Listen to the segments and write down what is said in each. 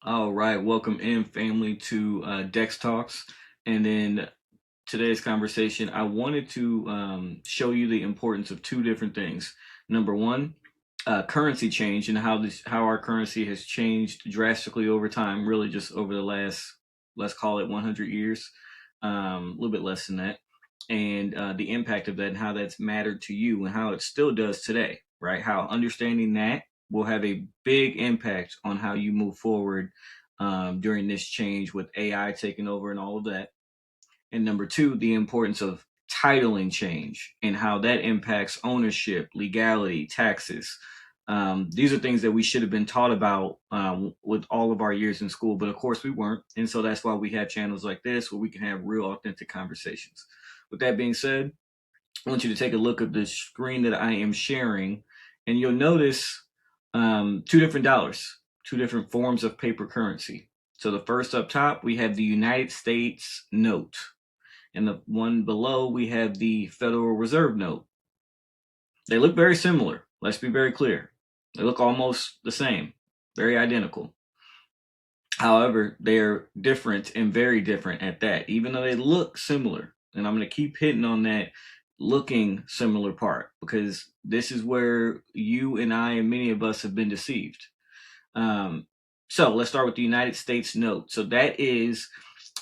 All right, welcome in, family, to Dex Talks. And in today's conversation, I wanted to show you the importance of two different things. Number one, currency change and how our currency has changed drastically over time, really just over the last, let's call it 100 years, a little bit less than that, and the impact of that and how that's mattered to you and how it still does today, right? How understanding that will have a big impact on how you move forward during this change with AI taking over and all of that. And number two, the importance of titling change and how that impacts ownership, legality, taxes. These are things that we should have been taught about with all of our years in school, but of course we weren't. And so that's why we have channels like this where we can have real, authentic conversations. With that being said, I want you to take a look at the screen that I am sharing, and you'll notice two different dollars, two different forms of paper currency. So the first up top, we have the United States note, and the one below, we have the Federal Reserve note. They look very similar. Let's be very clear. They look almost the same, very identical. However, they're different and very different at that, even though they look similar. And I'm going to keep hitting on that looking similar part because this is where you and I and many of us have been deceived. So let's start with the United States note. So that is,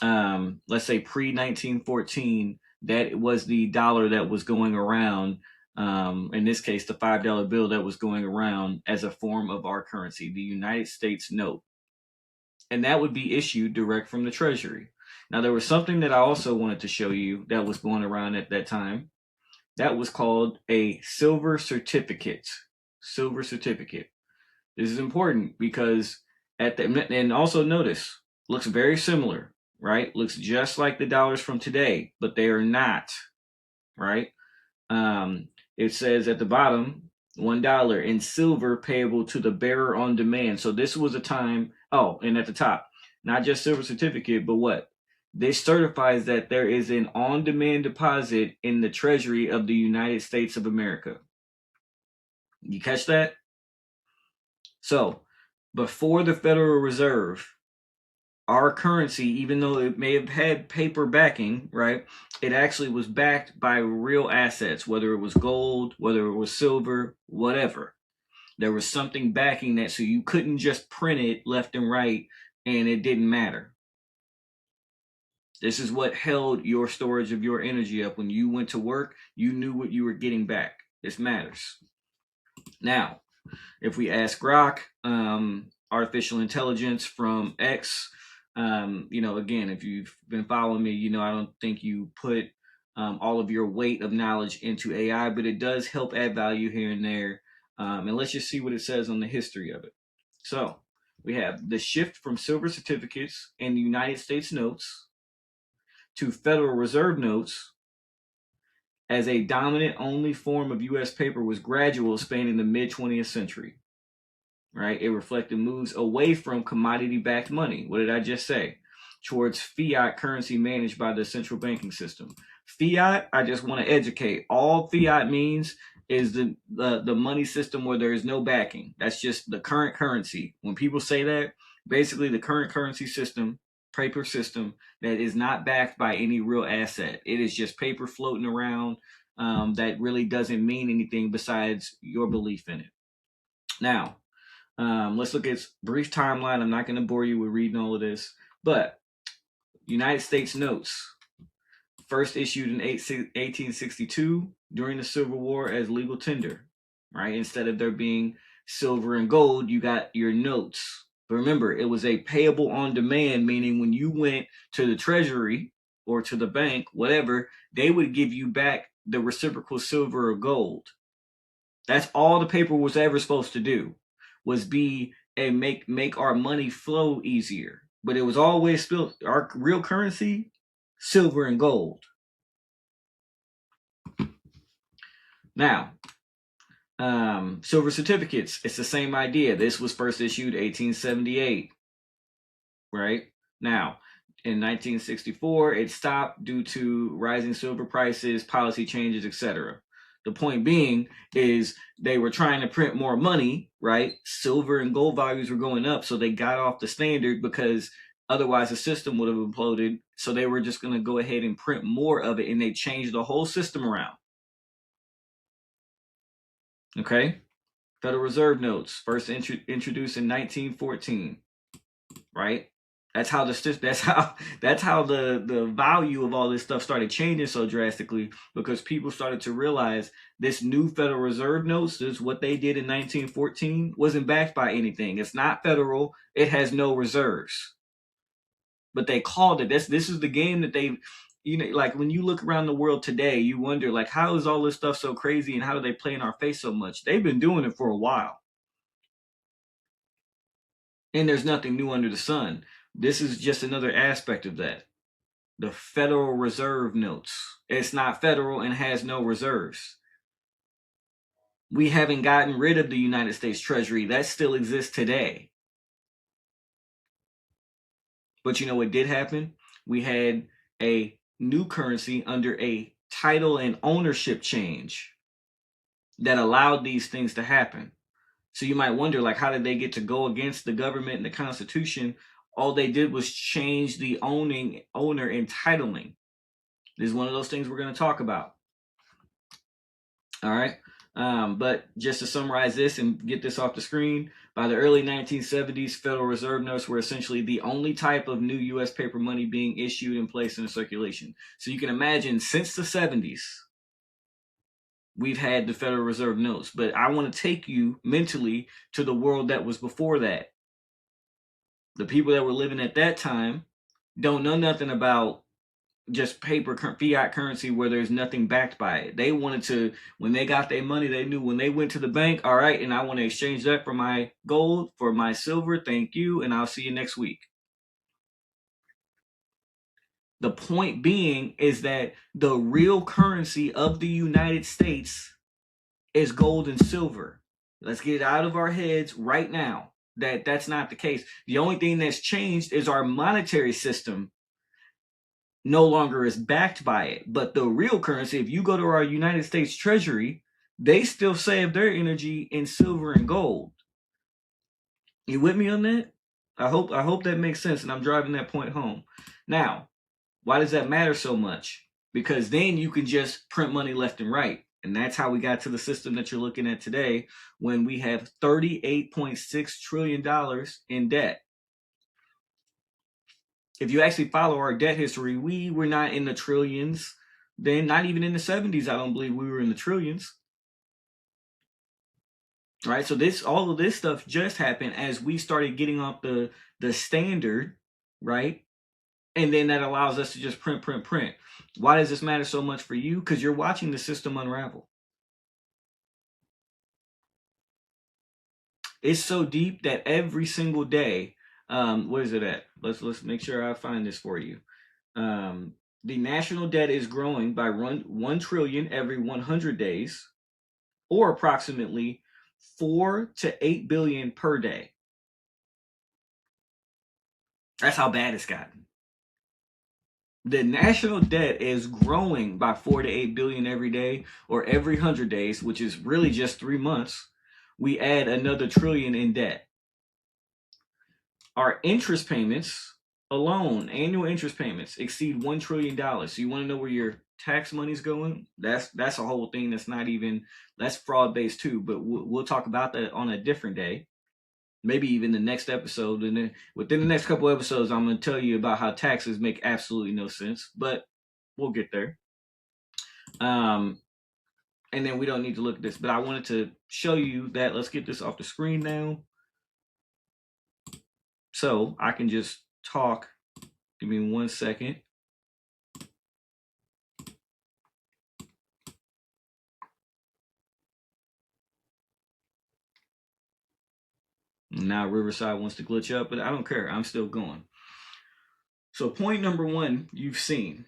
let's say pre 1914, that was the dollar that was going around. In this case, the $5 bill that was going around as a form of our currency, the United States note. And that would be issued direct from the Treasury. Now, there was something that I also wanted to show you that was going around at that time. That was called a silver certificate. Silver certificate. This is important because at the and also notice looks very similar, right? Looks just like the dollars from today, but they are not, right? It says at the bottom $1 in silver payable to the bearer on demand. So this was a time. Oh, and at the top, not just silver certificate, but what? This certifies that there is an on demand deposit in the Treasury of the United States of America. You catch that? So, before the Federal Reserve, our currency, even though it may have had paper backing, right, it actually was backed by real assets, whether it was gold, whether it was silver, whatever. There was something backing that, so you couldn't just print it left and right and it didn't matter. This is what held your storage of your energy up. When you went to work, you knew what you were getting back. This matters. Now, if we ask Grok, artificial intelligence from X, again, if you've been following me, I don't think you put all of your weight of knowledge into AI, but it does help add value here and there. And let's just see what it says on the history of it. So we have the shift from silver certificates and United States notes to Federal Reserve notes as a dominant only form of US paper was gradual, spanning the mid 20th century. Right? It reflected moves away from commodity backed money. What did I just say? Towards fiat currency managed by the central banking system. Fiat, I just want to educate. All fiat means is the money system where there is no backing. That's just the current currency. When people say that, basically the current currency system, paper system that is not backed by any real asset. It is just paper floating around that really doesn't mean anything besides your belief in it. Now, let's look at its brief timeline. I'm not going to bore you with reading all of this, but United States notes first issued in 1862 during the Civil War as legal tender, right? Instead of there being silver and gold, you got your notes. But remember, it was a payable on demand, meaning when you went to the Treasury or to the bank, whatever, they would give you back the reciprocal silver or gold. That's all the paper was ever supposed to do, was be and make our money flow easier. But it was always still our real currency, silver and gold. Now, silver certificates, it's the same idea. This was first issued 1878, right? Now, in 1964, it stopped due to rising silver prices, policy changes, etc. The point being is they were trying to print more money, right? Silver and gold values were going up, so they got off the standard because otherwise the system would have imploded. So they were just going to go ahead and print more of it, and they changed the whole system around. Okay, Federal Reserve notes first introduced in 1914, right? That's how the value of all this stuff started changing so drastically, because people started to realize this new Federal Reserve notes, this is what they did in 1914, wasn't backed by anything. It's not federal. It has no reserves. But they called it this is the game that they, like when you look around the world today, you wonder like, how is all this stuff so crazy and how do they play in our face so much? They've been doing it for a while. And there's nothing new under the sun. This is just another aspect of that. The Federal Reserve notes. It's not federal and has no reserves. We haven't gotten rid of the United States Treasury. That still exists today. But you know what did happen? We had a new currency under a title and ownership change that allowed these things to happen. So you might wonder, like, how did they get to go against the government and the Constitution? All they did was change the owner entitling. This is one of those things we're going to talk about. All right. But just to summarize this and get this off the screen, by the early 1970s, Federal Reserve notes were essentially the only type of new U.S. paper money being issued and placed in circulation. So you can imagine since the 70s, we've had the Federal Reserve notes. But I want to take you mentally to the world that was before that. The people that were living at that time don't know nothing about just paper fiat currency where there's nothing backed by it. They wanted to, when they got their money, they knew when they went to the bank, all right, and I want to exchange that for my gold, for my silver, thank you, and I'll see you next week. The point being is that the real currency of the United States is gold and silver. Let's get it out of our heads right now that that's not the case. The only thing that's changed is our monetary system no longer is backed by it. But the real currency, if you go to our United States Treasury, they still save their energy in silver and gold. You with me on that? I hope that makes sense, and I'm driving that point home. Now, why does that matter so much? Because then you can just print money left and right. And that's how we got to the system that you're looking at today, when we have $38.6 trillion in debt. If you actually follow our debt history, we were not in the trillions. Then, not even in the 70s, I don't believe we were in the trillions. Right? So all of this stuff just happened as we started getting off the standard, right? And then that allows us to just print. Why does this matter so much for you? Because you're watching the system unravel. It's so deep that every single day, what is it at? Let's make sure I find this for you. The national debt is growing by 1 trillion every 100 days, or approximately 4 to 8 billion per day. That's how bad it's gotten. The national debt is growing by 4 to 8 billion every day, or every 100 days, which is really just 3 months. We add another trillion in debt. Our interest payments alone, annual interest payments, exceed $1 trillion. So you want to know where your tax money's going? That's a whole thing that's fraud based too, but we'll talk about that on a different day. Maybe even the next episode. And then within the next couple episodes, I'm going to tell you about how taxes make absolutely no sense, but we'll get there. And then we don't need to look at this, but I wanted to show you that. Let's get this off the screen now, so I can just talk. Give me 1 second. Now Riverside wants to glitch up, but I don't care. I'm still going. So point number 1, you've seen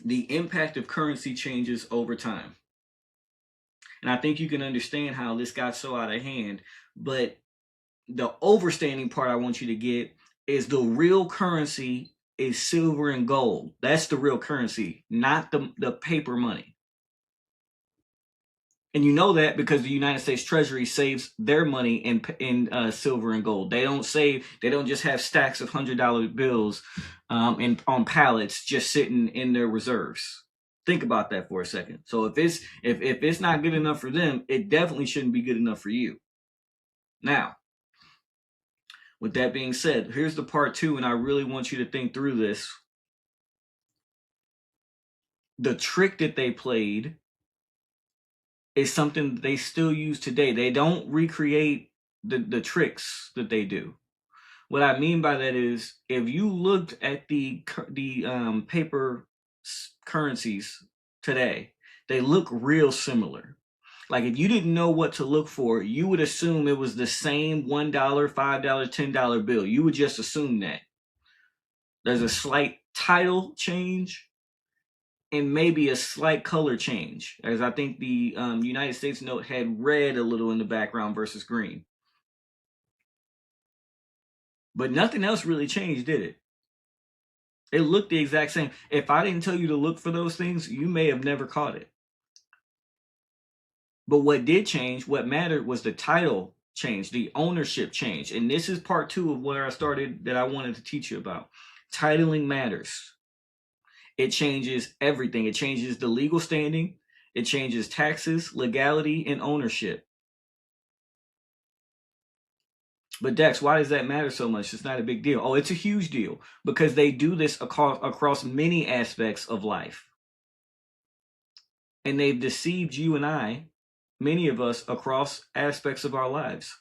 the impact of currency changes over time. And I think you can understand how this got so out of hand. But the overstanding part I want you to get is the real currency is silver and gold. That's the real currency, not the paper money. And you know that because the United States Treasury saves their money in silver and gold. They don't save. They don't just have stacks of $100 bills on pallets just sitting in their reserves. Think about that for a second. So if it's not good enough for them, it definitely shouldn't be good enough for you. Now, with that being said, here's the part two, and I really want you to think through this. The trick that they played is something that they still use today. They don't recreate the tricks that they do. What I mean by that is, if you looked at the paper currencies today, they look real similar. Like if you didn't know what to look for, you would assume it was the same $1, $5, $10 bill. You would just assume that. There's a slight title change and maybe a slight color change, as I think the United States note had red a little in the background versus green. But nothing else really changed, did it? It looked the exact same. If I didn't tell you to look for those things, you may have never caught it. But what did change, what mattered, was the title change, the ownership change. And this is part two of where I started that I wanted to teach you about. Titling matters. It changes everything. It changes the legal standing. It changes taxes, legality, and ownership. But Dex, why does that matter so much? It's not a big deal. Oh, it's a huge deal because they do this across many aspects of life. And they've deceived you and I, many of us, across aspects of our lives.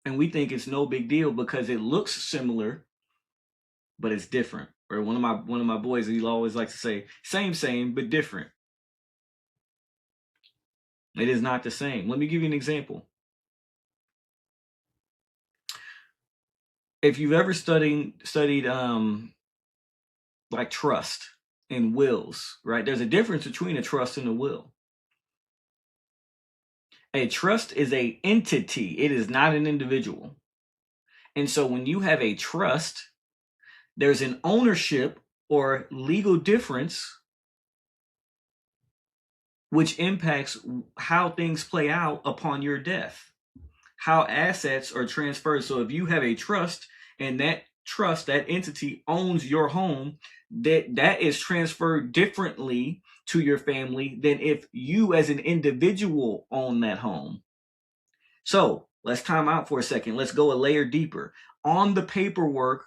And we think it's no big deal because it looks similar, but it's different. Or one of my boys, he'll always like to say, same, but different. It is not the same. Let me give you an example. If you've ever studied like trust and wills, right? There's a difference between a trust and a will. A trust is a entity. It is not an individual. And so when you have a trust, there's an ownership or legal difference which impacts how things play out upon your death, how assets are transferred. So if you have a trust and that trust, that entity owns your home, that is transferred differently to your family than if you as an individual own that home. So let's time out for a second. Let's go a layer deeper. On the paperwork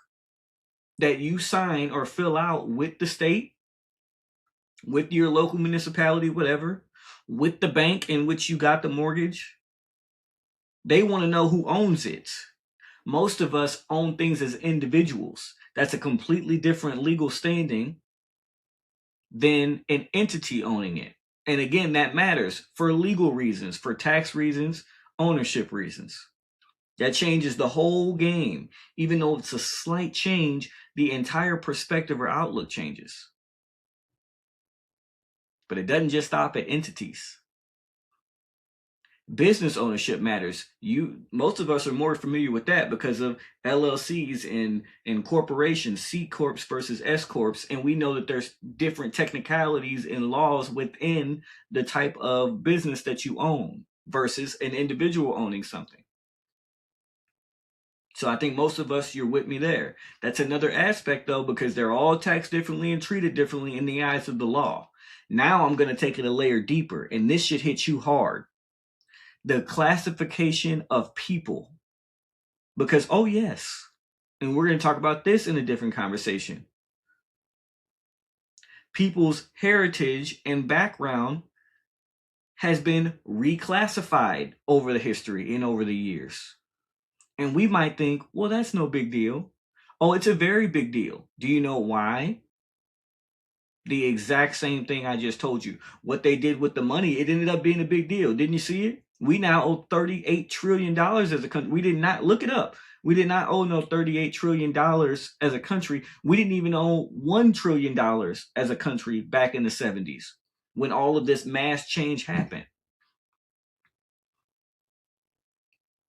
that you sign or fill out with the state, with your local municipality, whatever, with the bank in which you got the mortgage, they want to know who owns it. Most of us own things as individuals. That's a completely different legal standing than an entity owning it. And again, that matters for legal reasons, for tax reasons, ownership reasons. That changes the whole game. Even though it's a slight change, the entire perspective or outlook changes. But it doesn't just stop at entities. Business ownership matters. Most of us are more familiar with that because of LLCs and corporations, C corps versus S corps, and we know that there's different technicalities and laws within the type of business that you own versus an individual owning something. So I think most of us, you're with me there. That's another aspect though, because they're all taxed differently and treated differently in the eyes of the law. Now I'm going to take it a layer deeper, and this should hit you hard. The classification of people. Because, oh yes, and we're going to talk about this in a different conversation. People's heritage and background has been reclassified over the history and over the years. And we might think, well, that's no big deal. Oh, it's a very big deal. Do you know why? The exact same thing I just told you. What they did with the money, it ended up being a big deal. Didn't you see it? We now owe $38 trillion as a country. We did not, look it up. We did not owe no $38 trillion as a country. We didn't even owe $1 trillion as a country back in the 70s when all of this mass change happened.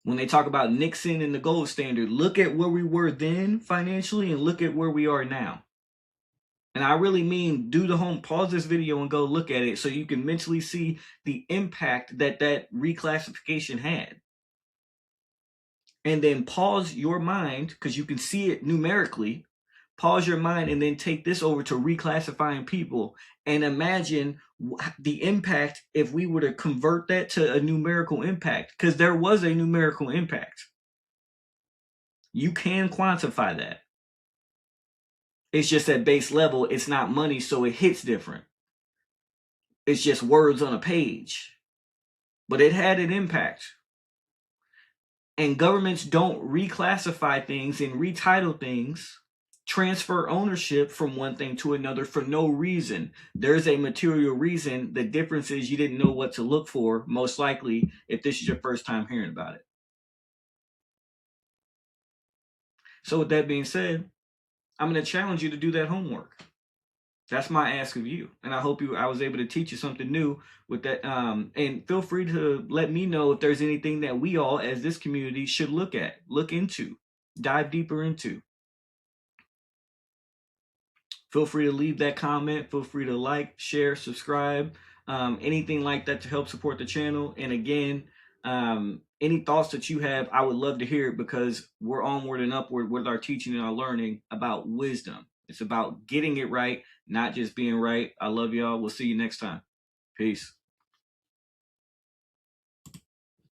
When they talk about Nixon and the gold standard, look at where we were then financially and look at where we are now. And I really mean do the home, pause this video and go look at it so you can mentally see the impact that that reclassification had. And then pause your mind, because you can see it numerically. Pause your mind and then take this over to reclassifying people and imagine the impact if we were to convert that to a numerical impact, because there was a numerical impact. You can quantify that. It's just at base level, it's not money, so it hits different. It's just words on a page, but it had an impact. And governments don't reclassify things and retitle things, transfer ownership from one thing to another for no reason. There's a material reason. The difference is you didn't know what to look for, most likely, if this is your first time hearing about it. So with that being said, I'm going to challenge you to do that homework. That's my ask of you, and I hope I was able to teach you something new with that. And feel free to let me know if there's anything that we all, as this community, should look at, look into, dive deeper into. Feel free to leave that comment. Feel free to like, share, subscribe, anything like that to help support the channel. And again, any thoughts that you have, I would love to hear it, because we're onward and upward with our teaching and our learning about wisdom. It's about getting it right, not just being right. I love y'all. We'll see you next time. Peace.